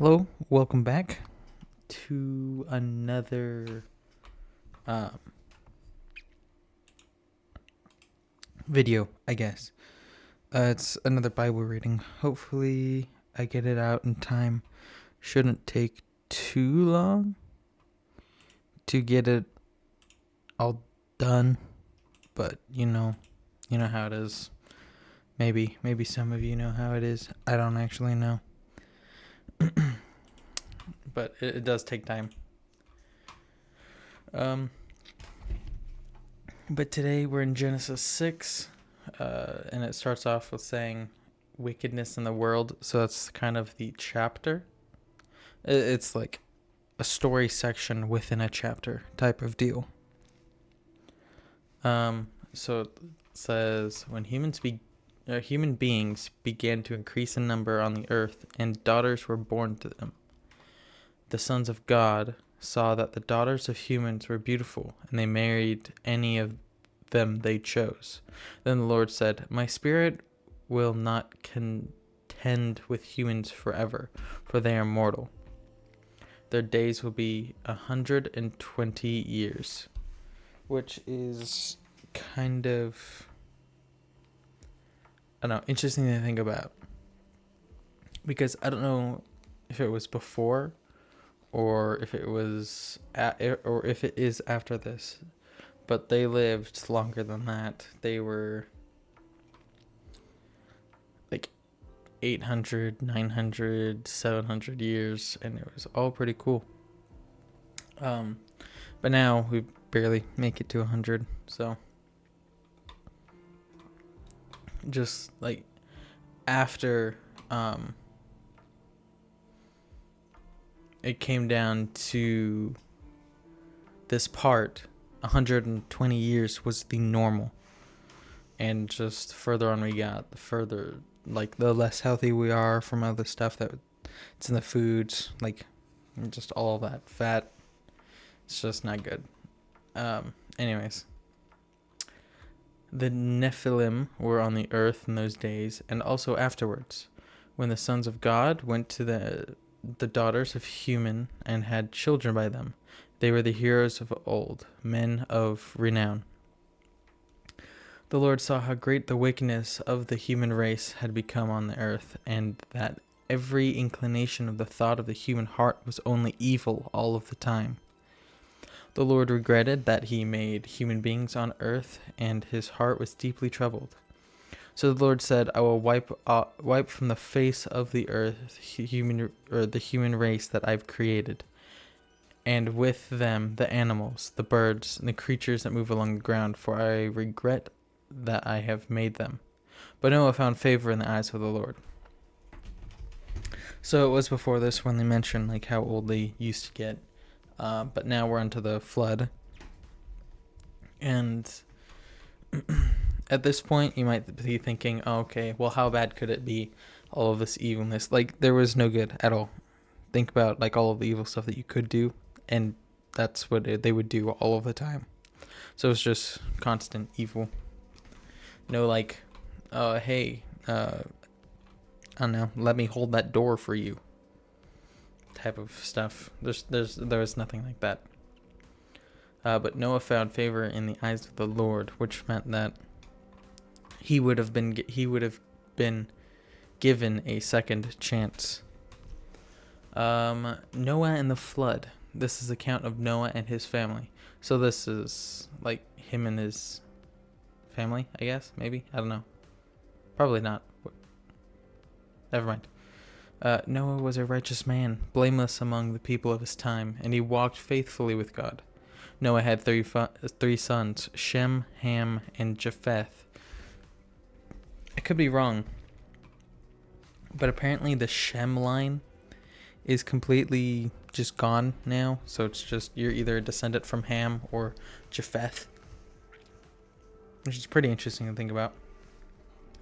Hello, welcome back to another um, video, I guess. It's another Bible reading. Hopefully, I get it out in time. Shouldn't take too long to get it all done, but you know how it is. Maybe some of you know how it is. I don't actually know, but it does take time. Um, But today we're in Genesis 6, and it starts off with saying wickedness in the world. So that's kind of the chapter. It's like a story section within a chapter type of deal. So it says when human beings began to increase in number on the earth, and daughters were born to them. The sons of God saw that the daughters of humans were beautiful, and they married any of them they chose. Then the Lord said, My spirit will not contend with humans forever, for they are mortal. Their days will be 120 years, which is kind of, I don't know, interesting to think about. Because I don't know if it was before or if it was or if it is after this, but they lived longer than that. They were like 800, 900, 700 years, and it was all pretty cool. But now we barely make it to 100, so just like after it came down to this part, 120 years was the normal. And just further on we got, the further, like, the less healthy we are from other stuff that it's in the foods, like just all that fat. It's just not good. Anyways, the Nephilim were on the earth in those days, and also afterwards, when the sons of God went to the daughters of human and had children by them. They were the heroes of old, men of renown. The Lord saw how great the wickedness of the human race had become on the earth, and that every inclination of the thought of the human heart was only evil all of the time. The Lord regretted that he made human beings on earth, and his heart was deeply troubled. So the Lord said, I will wipe from the face of the earth the human race that I've created, and with them the animals, the birds, and the creatures that move along the ground, for I regret that I have made them. But Noah found favor in the eyes of the Lord. So it was before this when they mentioned like how old they used to get, but now we're onto the flood. And at this point, you might be thinking, oh, okay, well, how bad could it be? All of this evilness, like there was no good at all. Think about like all of the evil stuff that you could do, and that's what they would do all of the time. So it's just constant evil. No, like, hey, I don't know, let me hold that door for you. Type of stuff. There was nothing like that. But Noah found favor in the eyes of the Lord, which meant that he would have been given a second chance. Noah and the flood. This is the account of Noah and his family. So this is like him and his family, I guess, maybe. I don't know. Probably not. Never mind. Noah was a righteous man, blameless among the people of his time, and he walked faithfully with God. Noah had three sons, Shem, Ham, and Japheth. I could be wrong, but apparently the Shem line is completely just gone now, so it's just you're either a descendant from Ham or Japheth, which is pretty interesting to think about.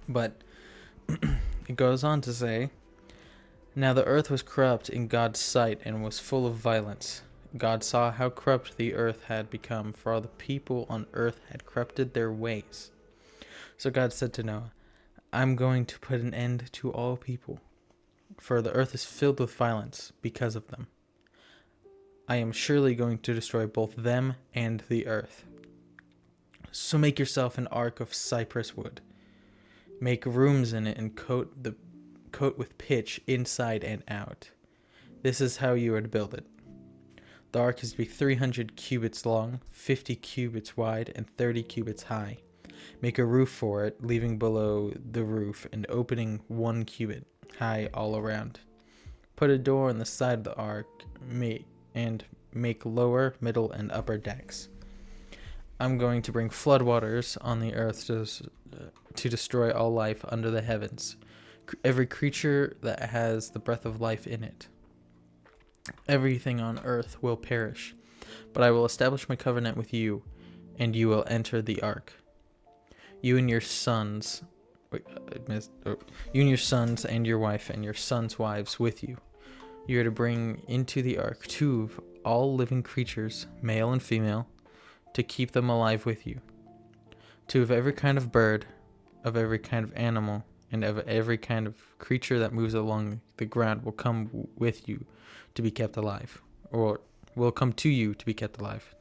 But it goes on to say, now the earth was corrupt in God's sight and was full of violence. God saw how corrupt the earth had become, for all the people on earth had corrupted their ways. So God said to Noah, I'm going to put an end to all people. for the earth is filled with violence because of them. I am surely going to destroy both them and the earth. So make yourself an ark of cypress wood. Make rooms in it and coat with pitch inside and out. This is how you are to build it. The ark is to be 300 cubits long, 50 cubits wide, and 30 cubits high. Make a roof for it, leaving below the roof an opening 1 cubit high all around. Put a door on the side of the ark, make lower, middle, and upper decks. I'm going to bring floodwaters on the earth to destroy all life under the heavens, every creature that has the breath of life in it. Everything on earth will perish, but I will establish my covenant with you, and you will enter the ark. You and your sons, and your wife and your sons' wives with you. You are to bring into the ark 2 of all living creatures, male and female, to keep them alive with you. 2 of every kind of bird, of every kind of animal, and of every kind of creature that moves along the ground will come with you to be kept alive, or will come to you to be kept alive.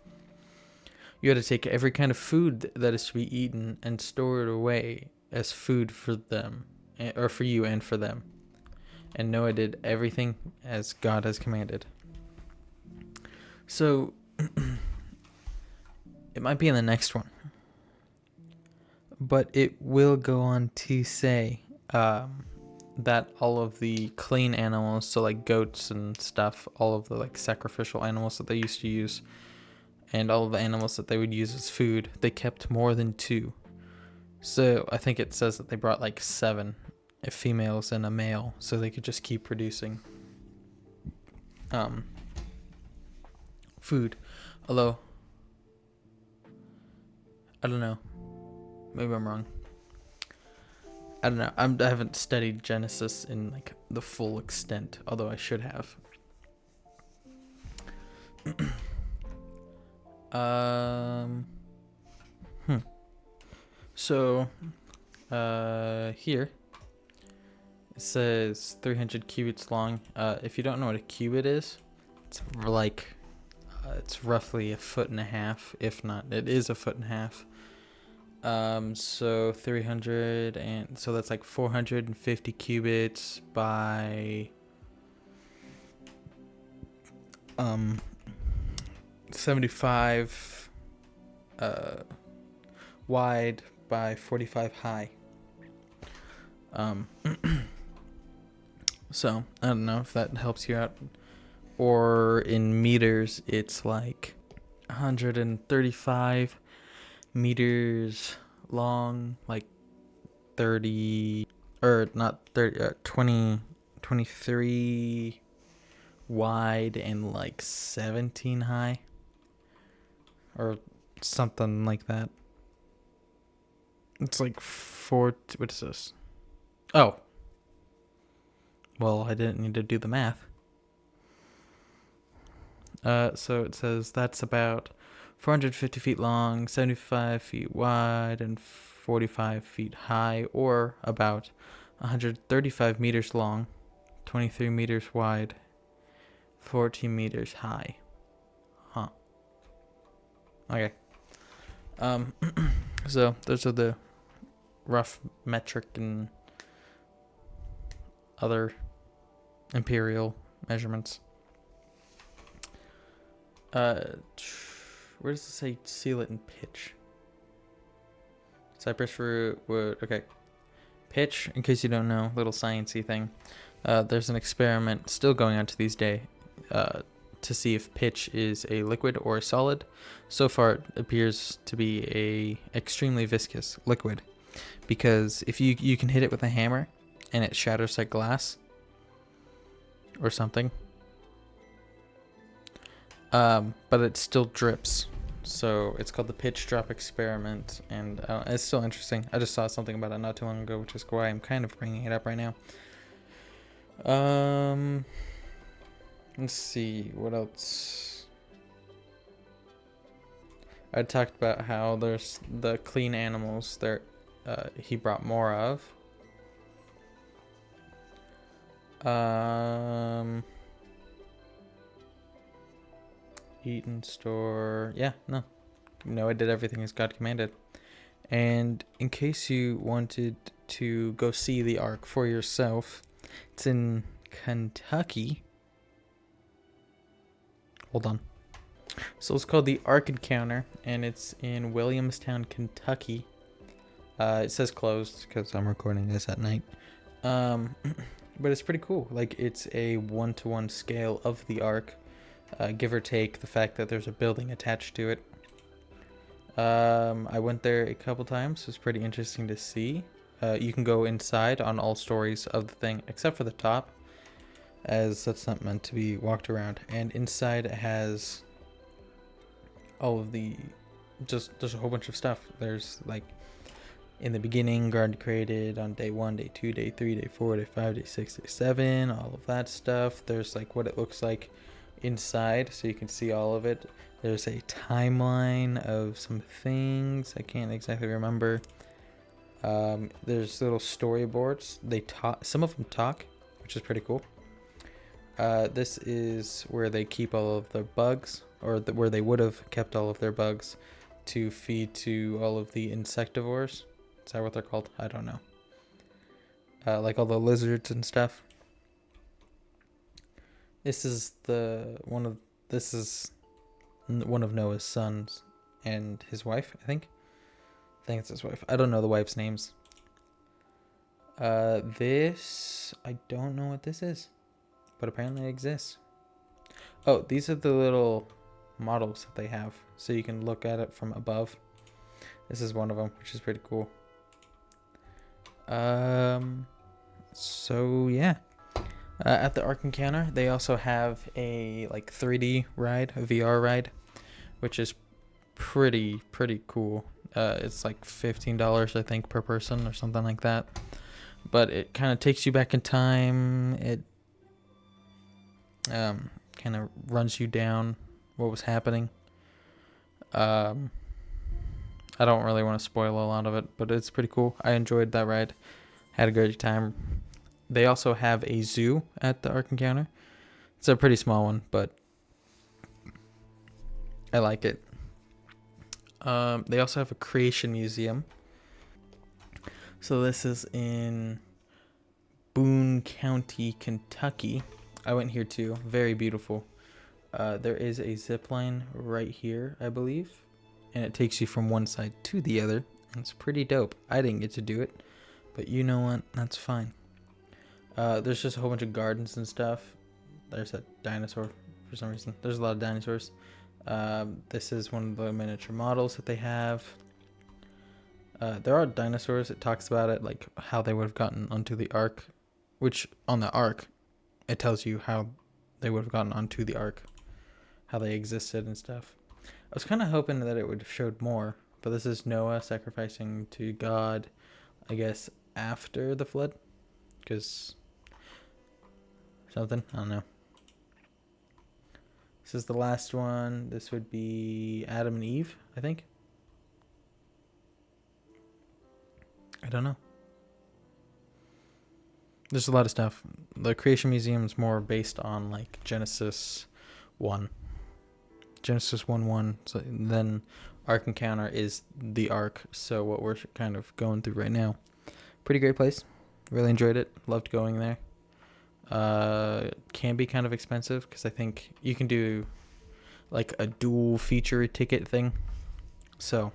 You are to take every kind of food that is to be eaten and store it away as food for them, or for you and for them. And Noah did everything as God has commanded. So, it might be in the next one, but it will go on to say that all of the clean animals, so like goats and stuff, all of the like sacrificial animals that they used to use, and all of the animals that they would use as food, they kept more than 2. So I think it says that they brought like 7 females and a male, so they could just keep producing food. Although, I don't know, maybe I'm wrong. I don't know. I haven't studied Genesis in like the full extent, although I should have. So, here it says 300 cubits long. If you don't know what a cubit is, it's like it's roughly 1.5 feet, if not, it is 1.5 feet. So 300, and so that's like 450 cubits by 75 wide by 45 high. So I don't know if that helps you out. Or in meters, it's like 135 meters long, like 30, or not 30, 23 wide, and like 17 high, or something like that. It's like what is this? Oh, well, I didn't need to do the math. So it says that's about 450 feet long, 75 feet wide, and 45 feet high, or about 135 meters long, 23 meters wide, 14 meters high. Huh. Okay. So those are the rough metric and other imperial measurements. Where does it say seal it in pitch? Cypress root wood. Okay. Pitch, in case you don't know, little sciencey thing. There's an experiment still going on to these days to see if pitch is a liquid or a solid. So far, it appears to be a extremely viscous liquid, because if you can hit it with a hammer and it shatters like glass or something. But it still drips. So it's called the pitch drop experiment, and it's still interesting. I just saw something about it not too long ago, which is why I'm kind of bringing it up right now. Let's see, what else? I talked about how there's the clean animals there. He brought more of. Um, Eaton store. Yeah, no. No, I did everything as God commanded. And in case you wanted to go see the Ark for yourself, it's in Kentucky. Hold on. So it's called the Ark Encounter, and it's in Williamstown, Kentucky. It says closed because I'm recording this at night. But it's pretty cool. Like, it's a 1-to-1 scale of the Ark, give or take the fact that there's a building attached to it. I went there a couple times. It's pretty interesting to see. You can go inside on all stories of the thing, except for the top, as that's not meant to be walked around. And inside it has all of the, there's a whole bunch of stuff. There's like, in the beginning, God created on day 1, day 2, day 3, day 4, day 5, day 6, day 7, all of that stuff. There's like what it looks like inside, so you can see all of it. There's a timeline of some things. I can't exactly remember. There's little storyboards. They talk. Some of them talk, which is pretty cool. This is where they keep all of the bugs, or where they would have kept all of their bugs to feed to all of the insectivores. Is that what they're called? I don't know. Like all the lizards and stuff. This is one of Noah's sons and his wife, I think. I think it's his wife. I don't know the wife's names. This, I don't know what this is, but apparently it exists. Oh, these are the little models that they have, so you can look at it from above. This is one of them, which is pretty cool. So yeah. At the Ark Encounter, they also have a like 3D ride, a VR ride, which is pretty cool. It's like $15, I think, per person or something like that. But it kind of takes you back in time. It kind of runs you down what was happening. I don't really want to spoil a lot of it, but it's pretty cool. I enjoyed that ride. Had a great time. They also have a zoo at the Ark Encounter. It's a pretty small one, but I like it. They also have a creation museum. So this is in Boone County, Kentucky. I went here too. Very beautiful. There is a zip line right here, I believe, and it takes you from one side to the other, and it's pretty dope. I didn't get to do it, but you know what? That's fine. There's just a whole bunch of gardens and stuff. There's a dinosaur for some reason. There's a lot of dinosaurs. This is one of the miniature models that they have. There are dinosaurs. It talks about it, like how they would have gotten onto the Ark, which on the Ark, it tells you how they would have gotten onto the Ark, how they existed and stuff. I was kind of hoping that it would have showed more, but this is Noah sacrificing to God, I guess, after the flood, because something, I don't know. This is the last one. This would be Adam and Eve, I think. I don't know. There's a lot of stuff. The Creation Museum is more based on like Genesis 1. Genesis 1:1. So then Ark Encounter is the Ark. So what we're kind of going through right now. Pretty great place. Really enjoyed it. Loved going there. Can be kind of expensive because I think you can do like a dual feature ticket thing. So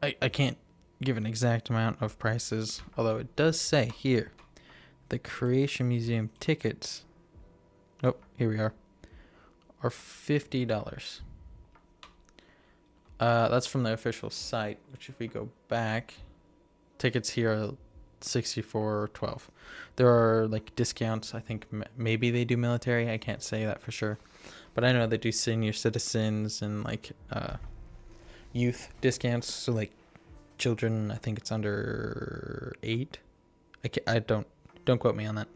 I can't give an exact amount of prices, although it does say here the Creation Museum tickets, oh, here we are $50. That's from the official site, which if we go back, tickets here are $64.12. There are like discounts. I think maybe they do military. I can't say that for sure, but I know they do senior citizens and like youth discounts. So like children, I think it's under 8. I don't quote me on that.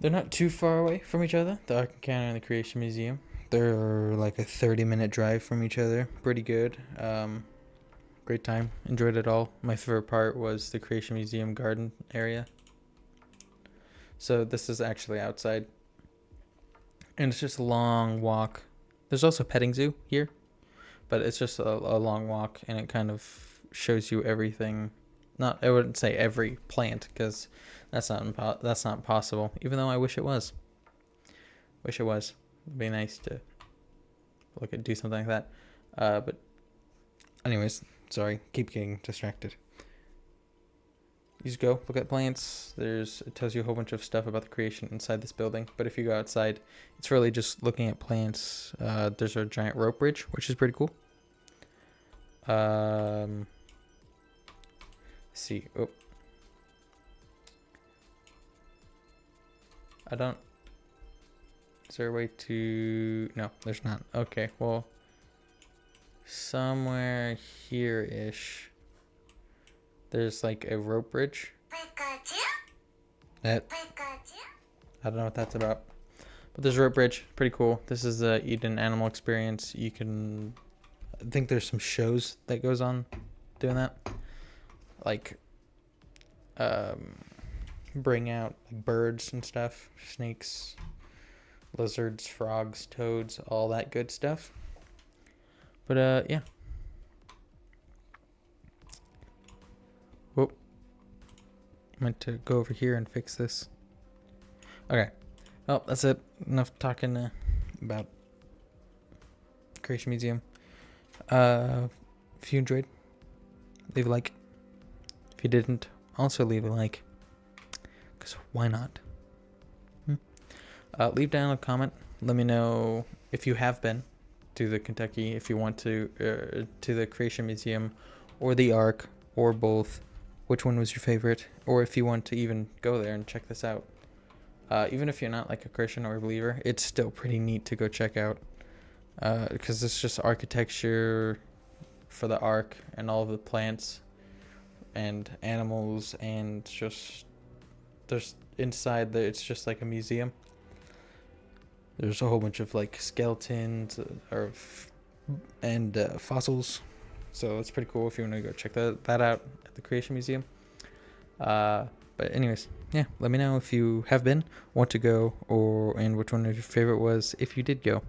They're not too far away from each other. The Ark Encounter and the Creation Museum. They're like a 30-minute drive from each other. Pretty good. Great time. Enjoyed it all. My favorite part was the Creation Museum garden area. So this is actually outside. And it's just a long walk. There's also a petting zoo here, but it's just a long walk, and it kind of shows you everything. Not, I wouldn't say every plant, because that's not possible. Even though I wish it was. Wish it was. It'd be nice to do something like that. But anyways, sorry, keep getting distracted. You just go look at plants. It tells you a whole bunch of stuff about the creation inside this building. But if you go outside, it's really just looking at plants. There's a giant rope bridge, which is pretty cool. Let's see. Oh, I don't. Is there a way to? No, there's not. Okay, well, somewhere here-ish, there's like a rope bridge. That, I don't know what that's about. But there's a rope bridge. Pretty cool. This is the Eden Animal Experience. You can... I think there's some shows that goes on doing that. Like, bring out like birds and stuff. Snakes, lizards, frogs, toads, all that good stuff. But, yeah. Whoa. I meant to go over here and fix this. Okay. Well, that's it. Enough talking about Creation Museum. If you enjoyed, leave a like. If you didn't, also leave a like. Because why not? Leave down a comment. Let me know if you have been to the Kentucky, if you want to the Creation Museum or the Ark or both. Which one was your favorite? Or if you want to even go there and check this out. Even if you're not like a Christian or a believer, it's still pretty neat to go check out. Because it's just architecture for the Ark and all of the plants and animals, and just there's inside there, it's just like a museum. There's a whole bunch of like skeletons and fossils. So it's pretty cool if you want to go check that out at the Creation Museum. But anyways, yeah, let me know if you have been, want to go, and which one of your favorite was if you did go.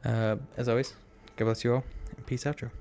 As always, God bless you all, and peace outro.